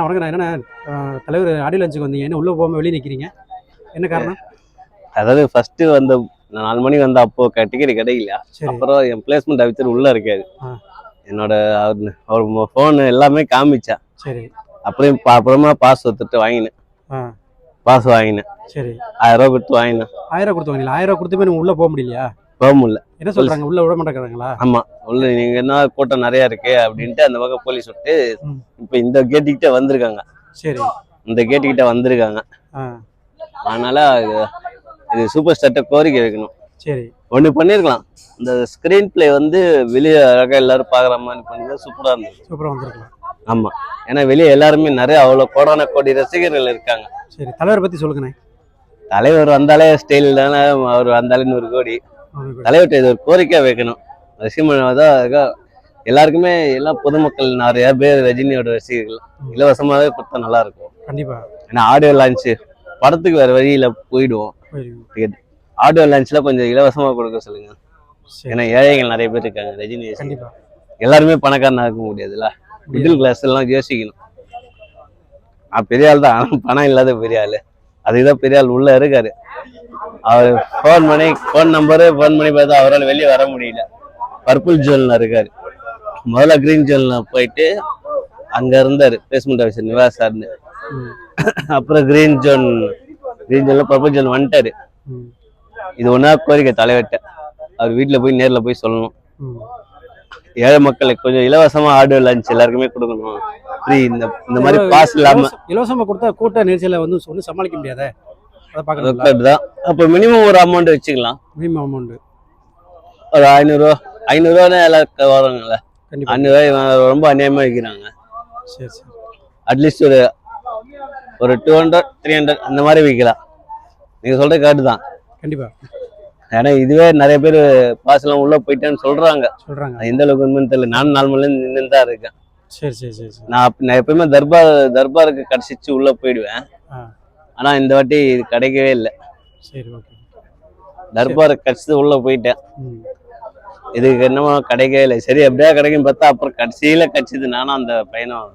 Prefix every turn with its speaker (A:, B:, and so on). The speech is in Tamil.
A: வணக்கம். நான் என்னன்னா தலைவர் ஆடியோ லஞ்சுக்கு வந்தீங்க, என்ன உள்ள போகாம வெளியே நிக்கிறீங்க, என்ன காரணம்?
B: அதாவது ஃபர்ஸ்ட் வந்த 4 மணி வந்த அப்போ டிக்கெட் கிடைக்கல. அப்புறம் என் பிளேஸ்மெண்ட் ஆஃபீஸர் உள்ள இருக்காரு. என்னோட அவர் ஃபோன் எல்லாமே காமிச்சா.
A: சரி.
B: அப்புறமா பாஸ் ஒத்துட்டு வாங்கினேன். பாஸ் வாங்கினேன்.
A: சரி.
B: 1000 ரூபாய் கொடுத்து வாங்கினேன்.
A: 1000 கொடுத்து வாங்கினீங்களா? 1000 ரூபாய் கொடுத்து போய் உள்ள போக முடியலையா?
B: போக முடியல.
A: என்ன சொல்றாங்க, உள்ள விட மாட்டேங்கிறாங்களா?
B: ஆமா, உள்ள நீங்க என்ன கூட்டம் நிறைய இருக்கு அப்படின்ட்டு அந்த பக்கம் போலீஸ் விட்டு இப்ப இந்த கேட்டுக்கிட்ட வந்திருக்காங்க.
A: சரி.
B: இந்த கேட்டுக்கிட்ட வந்திருக்காங்க. அதனால இது சூப்பர் ஸ்டார்ட்ட கோரிக்கை வைக்கணும்.
A: சரி.
B: ஒண்ணு பண்ணிருக்கலாம். இந்த ஸ்கிரீன் பிளே வந்து வெளியே அழகா எல்லாரும் பாக்குற மாதிரி பண்ணி சூப்பரா இருந்தது.
A: சூப்பரா வந்திருக்கலாம்.
B: ஆமா, ஏன்னா வெளியே எல்லாருமே நிறைய அவ்வளவு கோடி ரசிகர்கள் இருக்காங்க.
A: சரி, தலைவரை பத்தி சொல்லுங்கண்ணே.
B: தலைவர் வந்தாலே ஸ்டைல் தானே, அவர் வந்தாலே 100 கோடி. தலைவர்கிட்ட இது ஒரு கோரிக்கை வைக்கணும். ரசிகன் எல்லாருக்குமே எல்லாம் பொதுமக்கள் நிறைய பேர் ரஜினியோட ரசிகர்கள் இலவசமாவே கொடுத்தா நல்லா இருக்கும்.
A: கண்டிப்பா. ஏன்னா
B: ஆடியோ லான்ச் படத்துக்கு வேற வழியில போயிடுவோம். டிக்கெட் ஆடியோ லான்ச்ல கொஞ்சம் இலவசமா கொடுக்க சொல்லுங்க. ஏன்னா ஏழைகள் நிறைய பேர் இருக்காங்க. ரஜினி எல்லாருமே பணக்காரனா இருக்க முடியாதுல்ல. மிடில் கிளாஸ் எல்லாம் யோசிக்கணும். பெரிய ஆள் தான், பணம் இல்லாத பெரிய ஆளு. அதுக்குதான் பெரிய ஆள் உள்ள இருக்காரு. அவர் ஃபோன் பண்ணி பார்த்தா அவரால் வெளியே வர முடியல. பர்பிள் ஜோன்ல இருக்காரு. முதல்ல கிரீன் ஜோன்ல போயிட்டு அங்க இருந்தாரு பிளேஸ்மெண்ட் ஆஃபீஸர் நிவாஸ் சார்னு. அப்புறம் கிரீன் ஜோன்ல பர்பிள் ஜோன் வந்துட்டாரு. இது ஒன்னா கோரிக்கை தலைவர்கிட்ட. அவர் வீட்டுல போய் நேர்ல போய் சொல்லணும். ஏழை மக்களுக்கு கொஞ்சம் இலவசமா ஆடியோ லஞ்ச் எல்லாருக்குமே கொடுக்கணும். ஃப்ரீ. இந்த மாதிரி பாஸ் இல்லாம
A: இலவசமா கொடுத்தா கூட்ட நெரிசல வந்து ஒன்றும் சமாளிக்க முடியாத.
B: தான். அப்ப மினிமம் ஒரு அமௌண்ட் வச்சுக்கலாம்.
A: மினிமம் அமௌண்ட்
B: ஒரு 500 ரூபா எல்லாருக்கும் வருவாங்கல்ல. 500 ரூபாய் ரொம்ப அநியாயமா வைக்கிறாங்க.
A: சரி சரி.
B: அட்லீஸ்ட் ஒரு 200 300 அந்த மாதிரி வைக்கலாம். நீங்க சொல்ற காட்டு தான்.
A: கண்டிப்பா.
B: ஏன்னா இதுவே நிறைய பேர் பாஸ் எல்லாம் உள்ள போயிட்டேன்னு சொல்றாங்க. எந்த அளவுக்கு உண்மைன்னு தெரியல. நானும் 4 மணில இருந்து நின்று தான் இருக்கேன்.
A: சரி சரி சரி.
B: நான் எப்பயுமே தர்பாருக்கு கடைசிச்சு உள்ள போயிடுவேன். ஆனா இந்த வாட்டி இது கிடைக்கவே இல்லை.
A: சரி, ஓகே.
B: தர்பாருக்கு கடிச்சு உள்ள போயிட்டேன். இதுக்கு என்னமோ கிடைக்கவே இல்லை. சரி, எப்படியா கிடைக்கும் பார்த்தா அப்புறம் கடைசியில கடிச்சது நானும் அந்த பையனும்.